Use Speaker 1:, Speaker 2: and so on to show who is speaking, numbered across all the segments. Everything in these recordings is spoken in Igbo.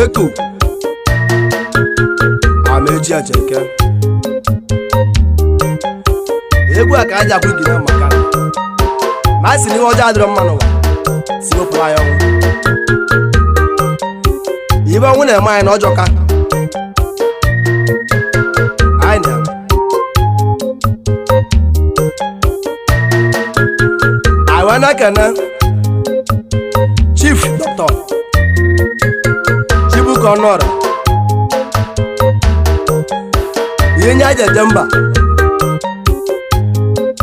Speaker 1: Eko Amechi Acheke egwu a ka aja akwụ gị na maka ma si n'ihe ọjọọ adịrọ mma n'ụwa si wepụrụ anyị ọnwụ ibe ọnwụ na-eme anyị na ọjọọ ka anyị na Awanakana Chief Dr. Chibuka Onora Yenye aja jamba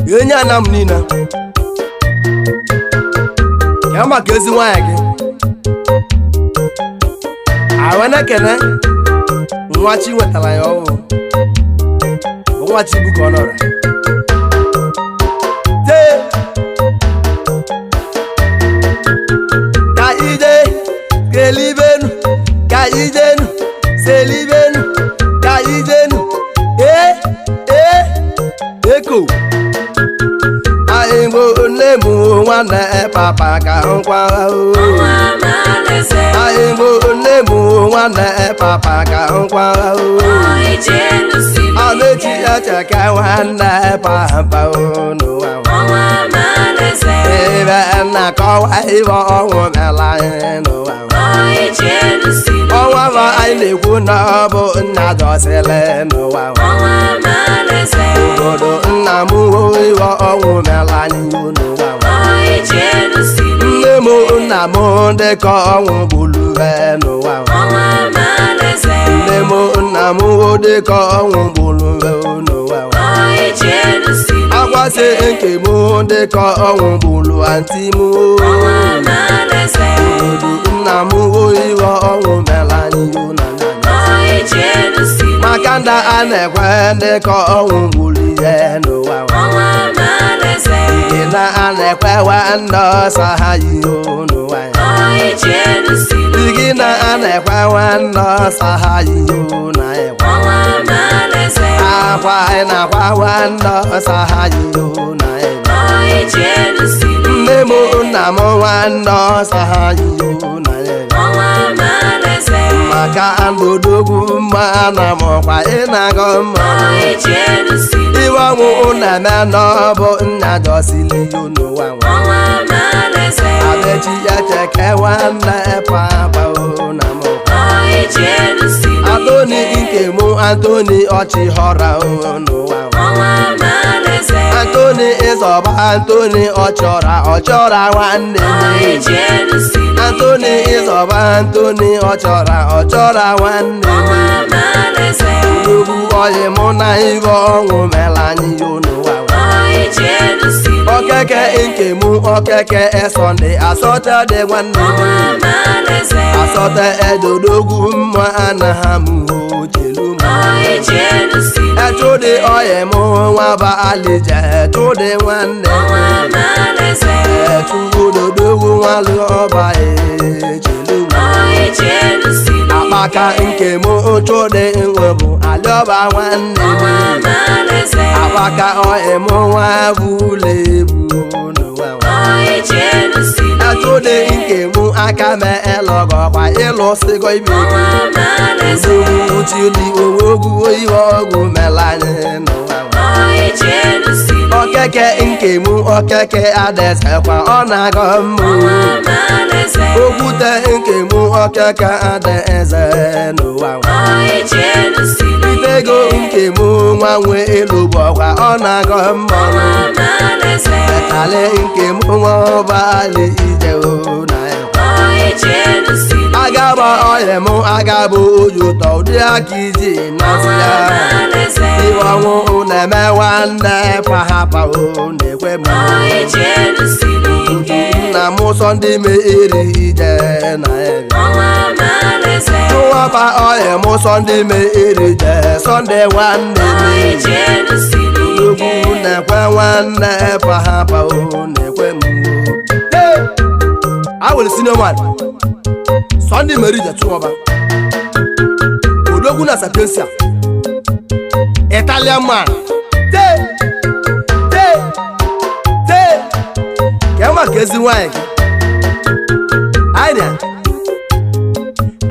Speaker 1: Yenye anam nina Yama kezi nwaya gị Awanakana nwachi nwetara ya ọwụ bụ nwa Chibuka Onora Kelibenu, kaijenu, selibenu, kaijenu, eko. Aimbo nemu wana papa ka nkwa o. Aimbo nemu wana papa ka nkwa o. Amechi Acheke wana papa o no wa. Ebe na kawa ibo ọnwụ mela no wa. Ọnwa ma anyị na-ekwu na ọ bụ nna dọsịlị n'ụwa obodo nna m iwe ọnwụ mela anyị n'ụwa nne m nna m dịka ọnwụ gbulue n'ụwa nne m nna m dịka ọnwụ gbulue n'ụwa agbasị nke m dịka ọnwụ gbulu antị m nna m iwe ọnwụ mela anyị maka ndị a na-ekwe ndị ka ọnwụ gburu ihe n'ụwa ike na a na-ekwe ndị ọsọ ha yi n'ụwa ike na a na-ekwe ndị ọsọ ha yi na akwa anyị na-akwa ndị ọsọ ha yi na nne m nna m nwanne ọsọ ha yi na maka ndodogwu mma na mọkwa ị na-agọ mma iwe ọnwụ na-eme n'ọbụ nna dọsili n'ụwa Amechi Acheke nwanne papa na mọkwa Antoni nke mụ Antoni Ọchịhọra n'ụwa Antoni ịzọba Antoni ọchọra nwanne Antoni ịzọba Antoni ọchọra nwanne Ugwu ọyị mụ na ibe ọnwụ mela anyị n'ụwa Okeke nke mụ Okeke Sọnde asọte dị nwanne asọte edodogwu mma anaghị mụ jelu Etụdị ọyị mụ nwa ba alije etụdị nwanne etụdodogwu nwalụ ọba ejelu Akpaka nke mụ tụdị nwe bụ alịọba nwanne Akpaka ọyị mụ nwa bụle ebu n'ụwa etụdị nke mụ aka me elọgọkwa ịlụsịgo ibe ezogwu chili owogwu iwe ọgwụ mela anyị n'ụwa Okeke nke mụ Okeke adezekwa ọ na-agọ mmụ Okwute nke mụ Okeke adaeze n'ụwa Itego nke mụ nwa nwe elu bụkwa ọ na-agọ mmụ Ekale nke mụ nwa ọbalị ije na agaba ọyị mụ agaba oyi ụtọ ụdị aka iji nasị ya iwe ọnwụ na-eme nwanne pahapa na-ekwe m nna m Sọnde me eri ije na nwapa ọyị mụ Sọnde me eri ije Sọnde nwanne ugwu na-ekwe nwanne pahapa na-ekwe m awere sinema Sọnde mere ije tụọba odogwu na Sapiensia Italian man ka ezi nwanyị gị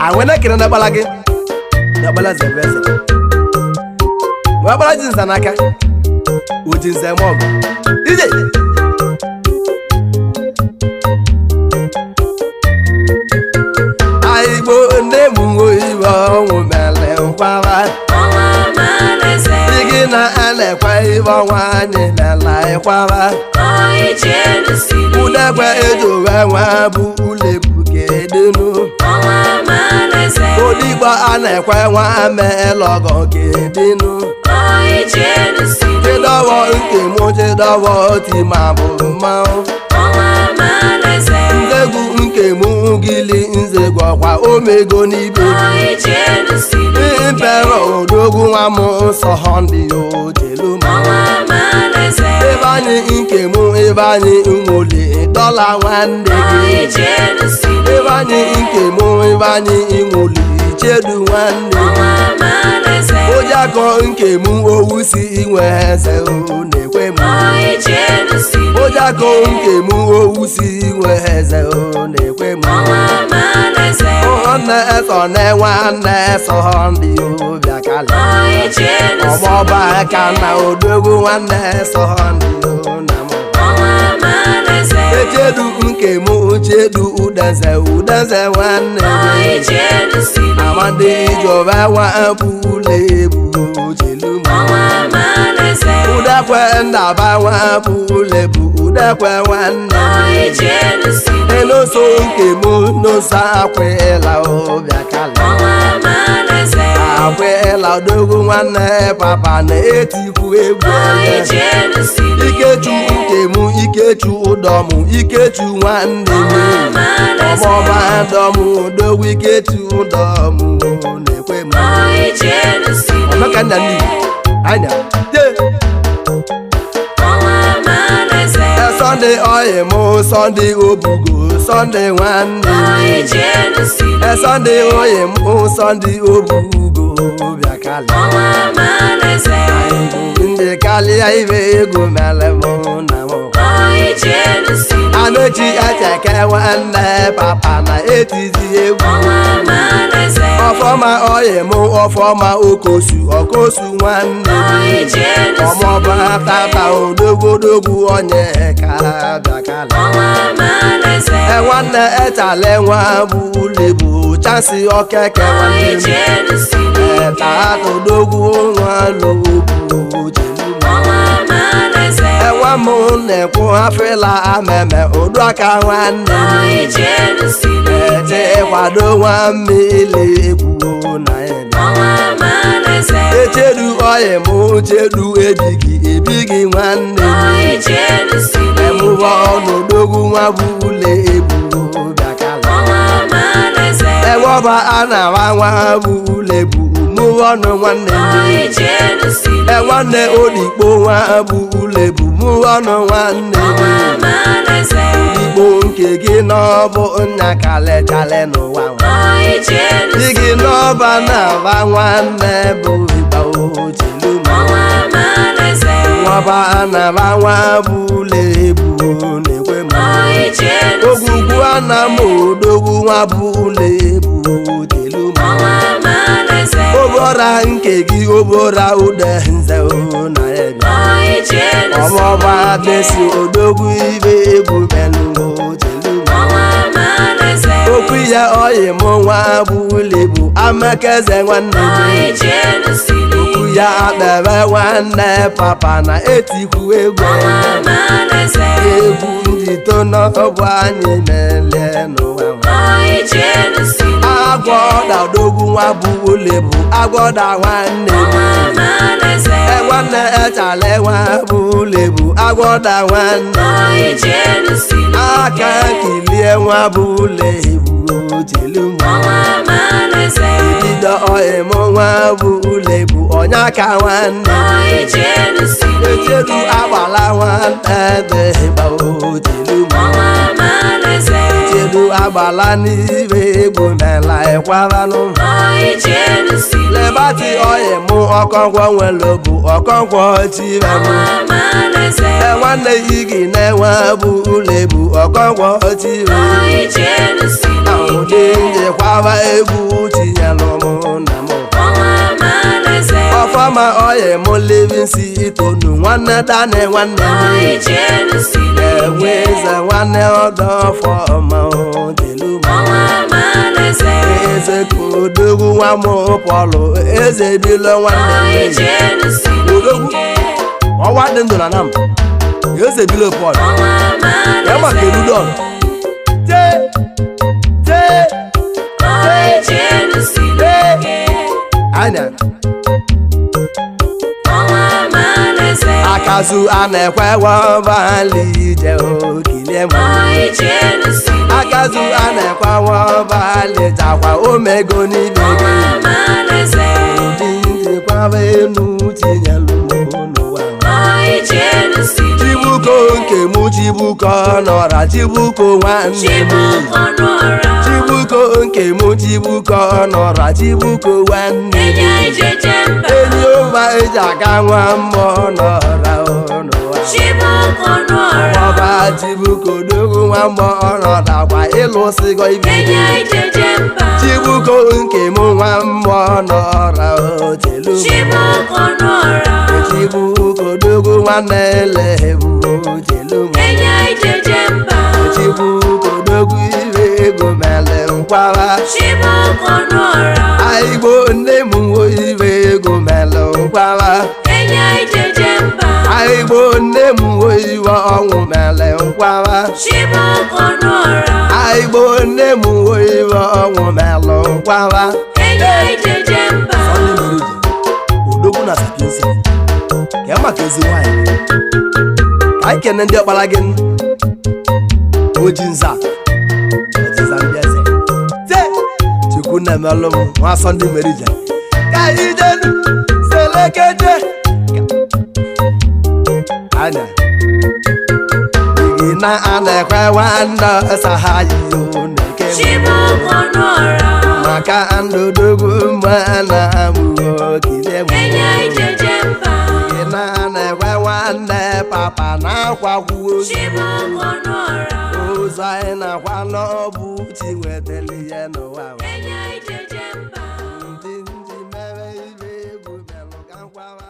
Speaker 1: awena kire na gbala gị na gbala zebeze wa gbala ji nza n'aka o ji nza ma ọgụ ije Igbo ndị mụnwo ibe ọnwụ mere nkwara Igi na elekwa ibe ọnwa anyị mela ịkwara Udekwe ejowe nwa bụ ulebu kedenu Odigbo a na-ekwe nwa melọgọ kedenu Chidọwọ nke mụ chidọwọ tima bụ mmanwụ Ndegwu nke mụ gili nzegwu ọkwa omego n'ibe Impero odogwu nwa m nsọ ndị ojelu m Ebe anyị nke mụ ebe anyị nwole dọla nwanne gị Ebe anyị nke mụ ebe anyị nwole chedu nwanne gị Ojakọ nke mụ owu si inwe eze na-ekwe m Ojakọ nke mụ owu si inwe eze na-ekwe m Nwanne eso na-enwe nne eso ndị obịa kala Ọgbọba aka na odogwu nwanne eso ndị na m Echedu nke mụ chedu udeze nwanne Amadi Jehova nwa bule ebu chelu m Udekwe ndaba nwa bule ebu udekwe nwanne Enoso nke mụ n'osa akwela obịa kala Akwela odogwu nwanne papa na-etikwu egwu Ikechu nke mụ Ikechu ụdọmụ Ikechu nwanne m Ọmọba dọmụ odogwu Ikechu ụdọmụ na-ekwe m Ọmaka nna n'ihi anya Sunday oyi mụ Sunday obugo Sunday nwanne Sunday oyi mụ Sunday obugo bịa kali Ndị kalịa ibe ego mere mụ na mụ Amechi echeke nwanne papa na etizi egwu Ọfọma oyi mụ ọfọma okosu nwanne Ọmọba tata odogwodogwu onye ka bịakala Nwanne echale nwa bụ ulebu chansi okeke nwanne Tata odogwu nwa lobu Enwa m na-ekwu afela ameme oduaka nwanne Eche kwado nwa mmiri egwu na Echedu oyi mụ chedu ebigi nwanne Emụba ọnụdogwu nwa bụ ule egwu bịakala Ewọba a na-awa nwa bụ ule bụ mụwa ọnụ nwanne Nwanne odigbo nwa bụ ule bụ mụwa ọnụ nwanne Odigbo nke gị n'ọbụ nna kalechale n'ụwa Di gị n'ọba na-aba nwanne bụ ịgba ojelu Nwaba na-aba nwa bụ ule bụ na-ekwe m Ogwugwu ana m odogwu nwa bụ ule bụ ojelu Obora nke gị obora ude nze na ebe Ọmọba desi odogwu ibe egwu melu ojelu Okwu ya oyi mụ nwa bụ ule bụ amekeze nwanne Okwu ya akpebe nwanne papa na etikwu egwu Egwu njito n'ọbụ anyị mele n'ụwa Agwọda odogwu nwa bụ ule bụ agwọda nwanne Nwanne echale nwa bụ ule bụ agwọda nwanne Aka kilie nwa bụ ule bụ ojelu Ibido oyi mụ nwa bụ ule bụ ọnyaka nwanne Echedu agbala nwanne dị ịgba ojelu elu agbala n'ibe egwu mela ịkwaranụ lebati oyi mụ ọkọnkwọ nwere bụ ọkọnkwọ chiranụ nwanne yi gị na-enwe bụ ụlọ bụ ọkọnkwọ chiranụ ụdị njikwaba egwu tinyelụ mụ na mụ ọfọma oyi mụ levinsi itonu nwanne dani nwanne enwe eze nwanne ọdọ ọfọma delu eze kodogwu nwa m pọlụ eze bilo nwanne odogwu ọwa dị ndụ na nam eze bilo pọlụ ya maka erudon anya akazu a na-ekwe wọbali ije okilie m akazu a na-ekwe wọbali jakwa omego niile ụdị njikwaba enu tinyelu n'ụwa chibuko nke mụ chibuko nọra chibuko nwanne m chibuko nke mụ chibuko nọra chibuko nwanne m enyi ụba eji aga nwa mmụọ nọra n'ụwa ọba chibuko dogo nwa mmụọ nọra kwa ịlụsịgo ibe chibuko nke mụ nwa mmụọ nọra otelu chibuko dogo nwanne elebu otelu chibuko dogo ibe ego mele nkwara aigbo nne m ibe ego mele nkwara aigbo nne m iwe ọnwụ mele nkwara aigbo nne m iwe ọnwụ mele nkwara odogwu na sapiensi ya maka ezi nwanyị ka anyị kene ndị ọkpara gị oji nza ndị eze chukwu na-emelụ m nwa Sunday Merija ka anyị jenu selekeje anya igi na ana-ekwe nwanne sahayi oneke maka ndụdogwu mgbe na-amụghị okile m igi na ana-ekwe nwanne papa na-akwagwu ụzọ anyị na-akwa n'ọbụ chi nwetara ihe n'ụwa ndị mere ibe egwu melụ ka nkwawa